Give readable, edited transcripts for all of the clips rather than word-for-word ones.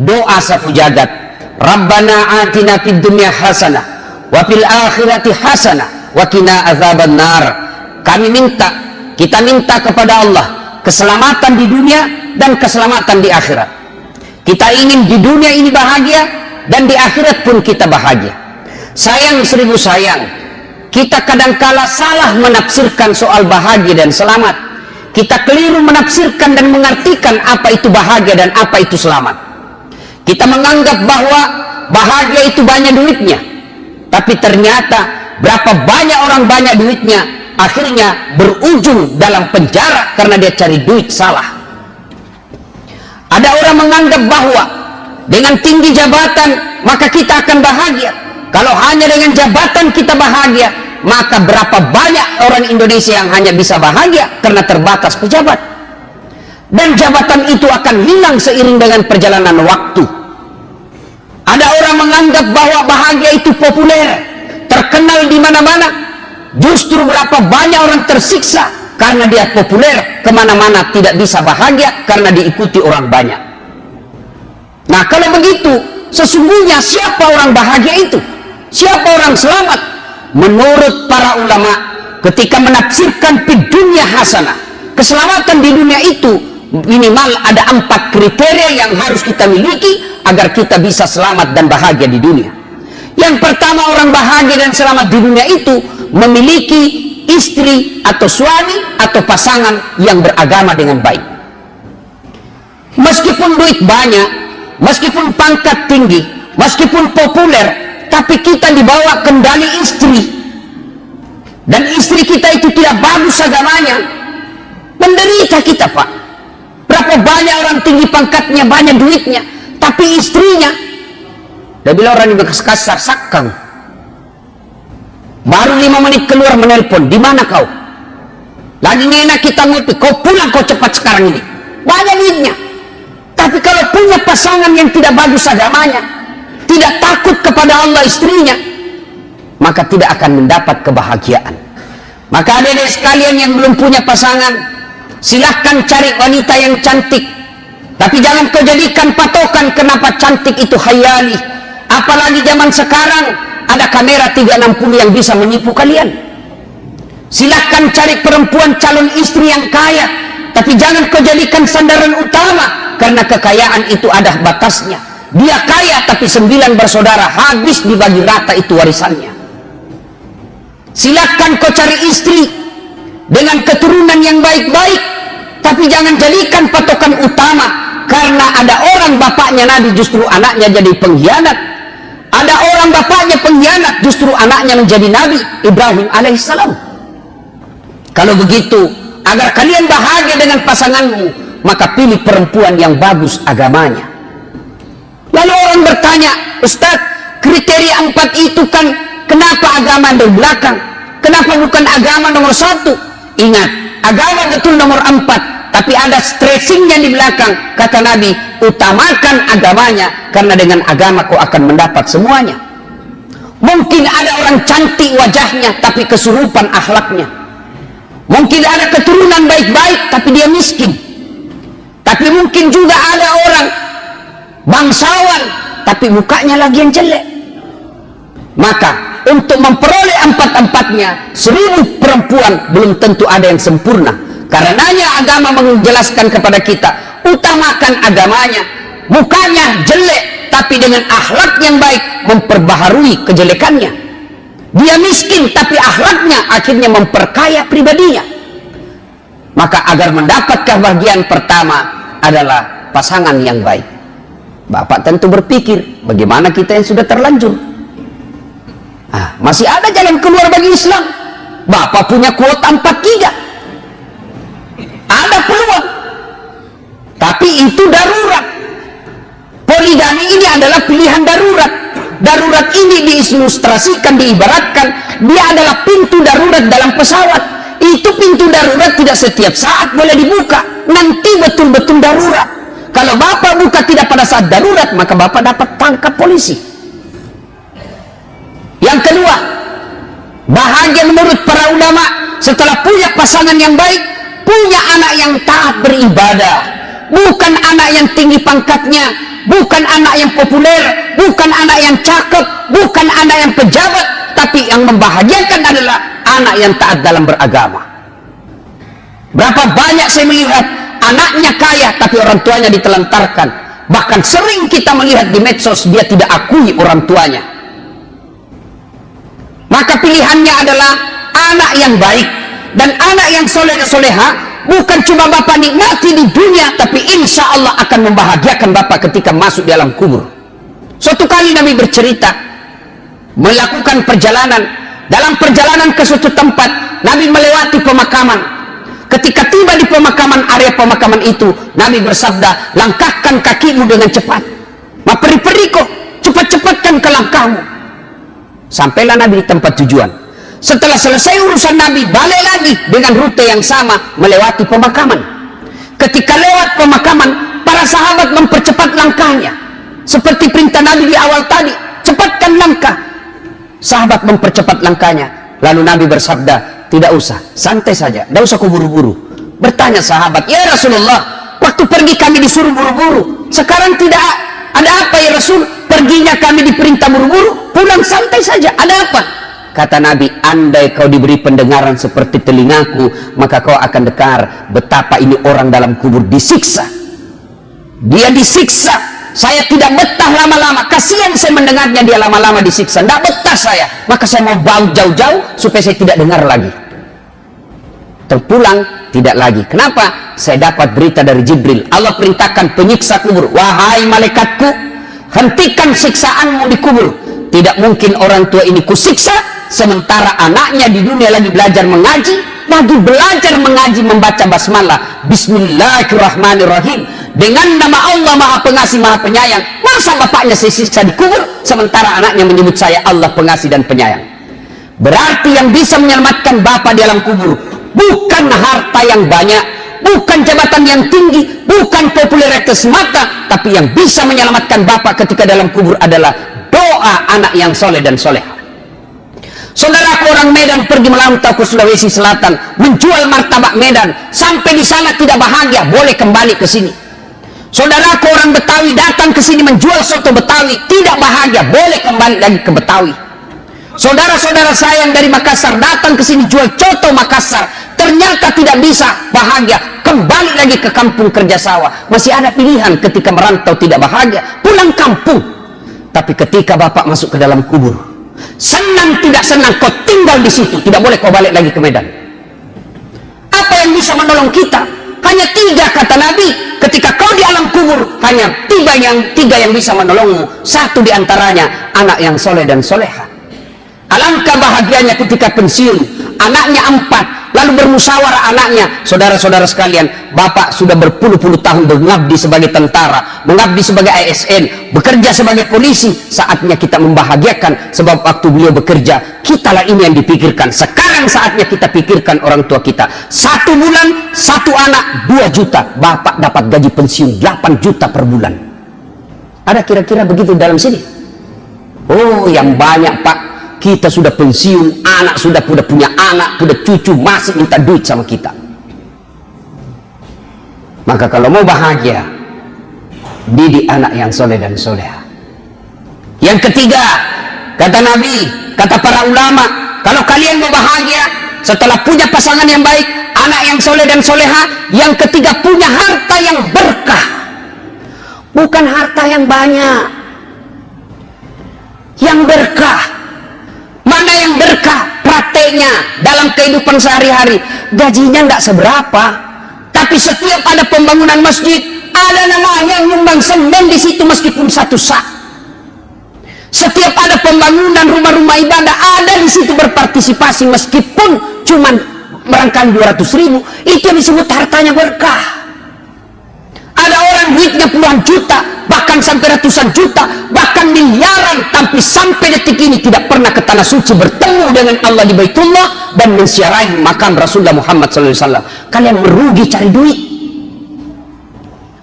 doa sapu jagat. Rabbana atina fid dunya hasanah wa fil akhirati hasanah wa qina adzabannar. Kami minta, kita minta kepada Allah keselamatan di dunia dan keselamatan di akhirat. Kita ingin di dunia ini bahagia dan di akhirat pun kita bahagia. Sayang seribu sayang, kita kadangkala salah menafsirkan soal bahagia dan selamat. Kita keliru menafsirkan dan mengartikan apa itu bahagia dan apa itu selamat. Kita menganggap bahwa bahagia itu banyak duitnya, tapi ternyata berapa banyak orang banyak duitnya akhirnya berujung dalam penjara karena dia cari duit salah. Ada orang menganggap bahwa dengan tinggi jabatan maka kita akan bahagia. Kalau hanya dengan jabatan kita bahagia, maka berapa banyak orang Indonesia yang hanya bisa bahagia karena terbatas pejabat. Dan jabatan itu akan hilang seiring dengan perjalanan waktu. Ada orang menganggap bahwa bahagia itu populer, terkenal di mana-mana. Justru berapa banyak orang tersiksa karena dia populer, kemana-mana tidak bisa bahagia karena diikuti orang banyak. Nah, kalau begitu, sesungguhnya siapa orang bahagia itu? Siapa orang selamat? Menurut para ulama, ketika menafsirkan di dunia hasanah, keselamatan di dunia itu minimal ada 4 kriteria yang harus kita miliki agar kita bisa selamat dan bahagia di dunia. Yang pertama, orang bahagia dan selamat di dunia itu memiliki istri atau suami atau pasangan yang beragama dengan baik. Meskipun duit banyak, meskipun pangkat tinggi, meskipun populer, tapi kita dibawa kendali istri dan istri kita itu tidak bagus agamanya, menderita kita, Pak. Berapa banyak orang tinggi pangkatnya, banyak duitnya, tapi istrinya, dia bilang orang ini kasar, sakang. Baru 5 menit keluar menelpon, di mana kau? Lagi enak kita ngopi, kau pulang kau cepat sekarang ini. Banyak duitnya. Tapi kalau punya pasangan yang tidak bagus agamanya, tidak takut kepada Allah istrinya, maka tidak akan mendapat kebahagiaan. Maka adik-adik sekalian yang belum punya pasangan, silahkan cari wanita yang cantik. Tapi jangan kau jadikan patokan kenapa cantik itu khayali. Apalagi zaman sekarang ada kamera 360 yang bisa menipu kalian. Silahkan cari perempuan calon istri yang kaya, tapi jangan kau jadikan sandaran utama, karena kekayaan itu ada batasnya. Dia kaya tapi 9 bersaudara, habis dibagi rata itu warisannya. Silahkan kau cari istri dengan keturunan yang baik-baik, tapi jangan jadikan patokan utama, karena ada orang bapaknya Nabi justru anaknya jadi pengkhianat. Ada orang bapaknya pengkhianat, justru anaknya menjadi Nabi Ibrahim alaihissalam. Kalau begitu, agar kalian bahagia dengan pasanganmu, maka pilih perempuan yang bagus agamanya. Lalu orang bertanya, Ustaz, kriteria 4 itu kan kenapa agama di belakang? Kenapa bukan agama nomor 1? Ingat, agama betul nomor 4. Tapi ada stressingnya di belakang. Kata Nabi, utamakan agamanya, karena dengan agama kau akan mendapat semuanya. Mungkin ada orang cantik wajahnya, tapi kesurupan akhlaknya. Mungkin ada keturunan baik-baik, tapi dia miskin. Tapi mungkin juga ada orang bangsawan, tapi mukanya lagi yang jelek. Maka untuk memperoleh 4-4-nya, 1000 perempuan belum tentu ada yang sempurna. Karenanya agama menjelaskan kepada kita, utamakan agamanya. Mukanya jelek, tapi dengan akhlak yang baik memperbaharui kejelekannya. Dia miskin, tapi akhlaknya akhirnya memperkaya pribadinya. Maka agar mendapat kebahagiaan pertama adalah pasangan yang baik. Bapak tentu berpikir, bagaimana kita yang sudah terlanjur? Masih ada jalan keluar bagi Islam. Bapak punya kuota 4-3. Ada peluang, tapi itu darurat. Poligami ini adalah pilihan darurat. Darurat ini diilustrasikan, diibaratkan dia adalah pintu darurat dalam pesawat. Itu pintu darurat tidak setiap saat boleh dibuka, nanti betul-betul darurat. Kalau Bapak buka tidak pada saat darurat, maka Bapak dapat tangkap polisi. Yang kedua, bahagia menurut para ulama setelah punya pasangan yang baik, punya anak yang taat beribadah. Bukan anak yang tinggi pangkatnya, bukan anak yang populer, bukan anak yang cakep, bukan anak yang pejabat, tapi yang membahagiakan adalah anak yang taat dalam beragama. Berapa banyak saya melihat anaknya kaya tapi orang tuanya ditelantarkan. Bahkan sering kita melihat di medsos dia tidak akui orang tuanya. Maka pilihannya adalah anak yang baik dan anak yang soleh dan soleha. Bukan cuma bapak nikmati di dunia, tapi insya Allah akan membahagiakan bapak ketika masuk di alam kubur. Suatu kali Nabi bercerita melakukan perjalanan. Dalam perjalanan ke suatu tempat, Nabi melewati pemakaman. Ketika tiba di pemakaman, area pemakaman itu, Nabi bersabda, langkahkan kakimu dengan cepat. Maperi-peri kok, cepat-cepatkan ke langkahmu. Sampailah Nabi di tempat tujuan. Setelah selesai urusan Nabi, balik lagi dengan rute yang sama melewati pemakaman. Ketika lewat pemakaman, para sahabat mempercepat langkahnya. Seperti perintah Nabi di awal tadi, cepatkan langkah. Sahabat mempercepat langkahnya. Lalu Nabi bersabda, tidak usah, santai saja, tidak usah buru-buru. Bertanya sahabat, ya Rasulullah, waktu pergi kami disuruh buru-buru, sekarang tidak ada apa ya Rasul? Perginya kami diperintah buru-buru, pulang santai saja, ada apa? Kata Nabi, andai kau diberi pendengaran seperti telingaku, maka kau akan dengar betapa ini orang dalam kubur disiksa. Dia disiksa. Saya tidak betah lama-lama. Kasihan saya mendengarnya dia lama-lama disiksa. Tidak betah saya. Maka saya mau bawa jauh-jauh supaya saya tidak dengar lagi. Terpulang tidak lagi. Kenapa? Saya dapat berita dari Jibril. Allah perintahkan penyiksa kubur, wahai malaikatku, hentikan siksaanmu di kubur. Tidak mungkin orang tua ini kusiksa sementara anaknya di dunia lagi belajar mengaji, membaca basmalah, bismillahirrahmanirrahim, dengan nama Allah Maha Pengasih Maha Penyayang. Masa bapaknya saya siksa di kubur sementara anaknya menyebut saya Allah Pengasih dan Penyayang? Berarti yang bisa menyelamatkan bapak di alam kubur bukan harta yang banyak, bukan jabatan yang tinggi, bukan popularitas semata, tapi yang bisa menyelamatkan bapak ketika dalam kubur adalah doa anak yang soleh dan soleha. Saudaraku orang Medan pergi merantau ke Sulawesi Selatan, menjual martabak Medan, sampai di sana tidak bahagia, boleh kembali ke sini. Saudaraku orang Betawi datang ke sini menjual soto Betawi, tidak bahagia, boleh kembali lagi ke Betawi. Saudara-saudara saya yang dari Makassar datang ke sini jual coto Makassar, ternyata tidak bisa bahagia, kembali lagi ke kampung kerja sawah. Masih ada pilihan ketika merantau tidak bahagia, pulang kampung. Tapi ketika bapak masuk ke dalam kubur, senang tidak senang kau tinggal di situ, tidak boleh kau balik lagi ke Medan. Apa yang bisa menolong kita? Hanya 3 kata Nabi. Ketika kau di alam kubur, hanya 3 yang bisa menolongmu. 1 diantaranya anak yang soleh dan soleha. Alangkah bahagianya ketika pensiun, anaknya 4, lalu bermusyawarah anaknya, saudara-saudara sekalian, bapak sudah berpuluh-puluh tahun mengabdi sebagai tentara, mengabdi sebagai ASN, bekerja sebagai polisi, saatnya kita membahagiakan, sebab waktu beliau bekerja, kitalah ini yang dipikirkan. Sekarang saatnya kita pikirkan orang tua kita. 1 bulan, 1 anak, 2 juta, bapak dapat gaji pensiun 8 juta per bulan. Ada kira-kira begitu dalam sini? Oh, yang banyak pak. Kita sudah pensiun, anak sudah punya anak, punya cucu, masih minta duit sama kita. Maka kalau mau bahagia, didik anak yang soleh dan soleha. Yang ketiga, kata Nabi, kata para ulama, kalau kalian mau bahagia, setelah punya pasangan yang baik, anak yang soleh dan soleha, yang ketiga punya harta yang berkah. Bukan harta yang banyak, yang berkah. Mana yang berkah? Prakteknya dalam kehidupan sehari-hari, gajinya nggak seberapa, tapi setiap ada pembangunan masjid, ada namanya yang nyumbang semen di situ meskipun 1 sak. Setiap ada pembangunan rumah-rumah ibadah, ada di situ berpartisipasi meskipun cuma merangkang 200.000, itu yang disebut hartanya berkah. Ada orang duitnya puluhan juta, bahkan sampai ratusan juta, bahkan miliaran, tapi sampai detik ini tidak pernah ke tanah suci bertemu dengan Allah di Baitullah dan mensiarahi makam Rasulullah Muhammad SAW. Kalian merugi cari duit.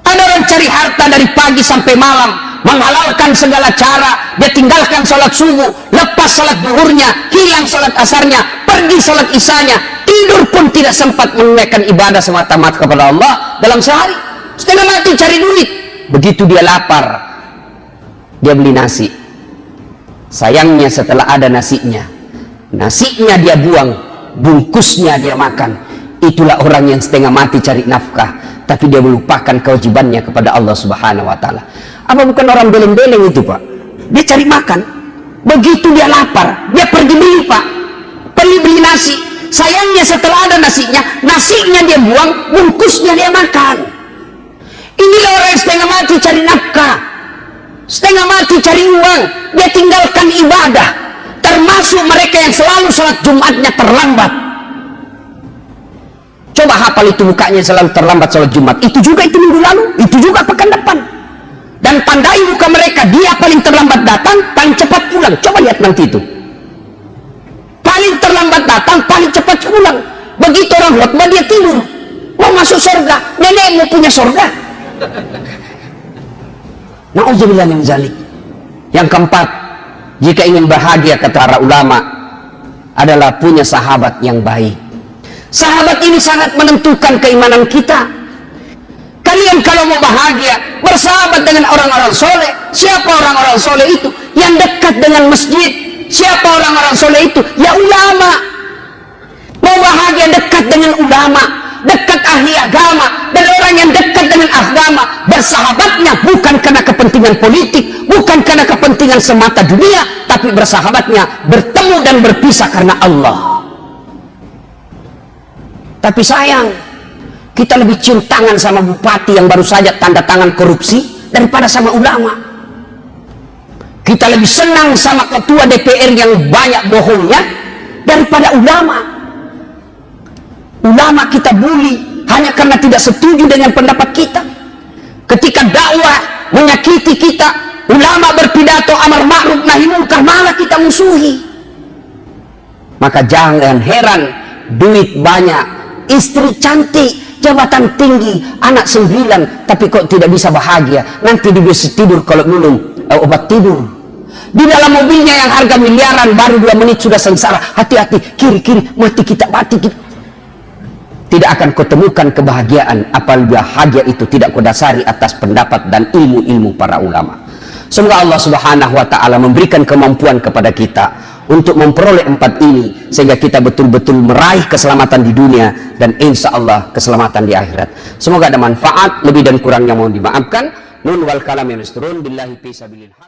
Ada orang cari harta dari pagi sampai malam, menghalalkan segala cara, dia tinggalkan sholat subuh, lepas sholat duhurnya, hilang sholat asarnya, pergi sholat isanya, tidur pun tidak sempat menunaikan ibadah semata-mata kepada Allah dalam sehari. Setengah mati cari duit. Begitu dia lapar, dia beli nasi. Sayangnya setelah ada nasinya dia buang, bungkusnya dia makan. Itulah orang yang setengah mati cari nafkah, tapi dia melupakan kewajibannya kepada Allah Subhanahu wa Ta'ala. Apa bukan orang beleng-beleng itu, Pak? Dia cari makan, begitu dia lapar, dia pergi beli, Pak, beli nasi. Sayangnya setelah ada nasinya dia buang, bungkusnya dia makan. Inilah orang yang setengah mati cari nafkah, setengah mati cari uang, dia tinggalkan ibadah. Termasuk mereka yang selalu sholat Jumatnya terlambat. Coba hafal itu mukanya selalu terlambat sholat Jumat. Itu juga itu minggu lalu, itu juga pekan depan. Dan tandai muka mereka, dia paling terlambat datang, paling cepat pulang. Coba lihat nanti itu. Paling terlambat datang, paling cepat pulang. Begitu orang khutbah dia tidur. Mau masuk surga, nenekmu punya surga. Na'udzubillah min zalik. Yang keempat, jika ingin bahagia kata para ulama, adalah punya sahabat yang baik. Sahabat ini sangat menentukan keimanan kita. Kalian kalau mau bahagia, bersahabat dengan orang-orang soleh. Siapa orang-orang soleh itu? Yang dekat dengan masjid. Siapa orang-orang soleh itu? Ya ulama. Mau bahagia dekat dengan ulama, dekat ahli agama. Dan orang yang dekat dengan agama, bersahabatnya bukan karena kepentingan politik, bukan karena kepentingan semata dunia, tapi bersahabatnya bertemu dan berpisah karena Allah. Tapi sayang, kita lebih cium tangan sama bupati yang baru saja tanda tangan korupsi daripada sama ulama. Kita lebih senang sama ketua DPR yang banyak bohongnya daripada ulama. Ulama kita bully hanya karena tidak setuju dengan pendapat kita. Ketika dakwah menyakiti kita, ulama berpidato amar ma'ruf nahi munkar, malah kita musuhi. Maka jangan heran, duit banyak, istri cantik, jabatan tinggi, anak 9, tapi kok tidak bisa bahagia. Nanti dia bisa tidur kalau minum obat tidur. Di dalam mobilnya yang harga miliaran, baru 2 menit sudah sengsara. Hati-hati, kiri-kiri, mati kita. Tidak akan kau temukan kebahagiaan apabila bahagia itu tidak kau dasari atas pendapat dan ilmu-ilmu para ulama. Semoga Allah Subhanahu wa Ta'ala memberikan kemampuan kepada kita untuk memperoleh 4 ini, sehingga kita betul-betul meraih keselamatan di dunia dan insya Allah keselamatan di akhirat. Semoga ada manfaat, lebih dan kurangnya mohon dimaafkan. Nun wal kalam yang billahi fi sabilillah.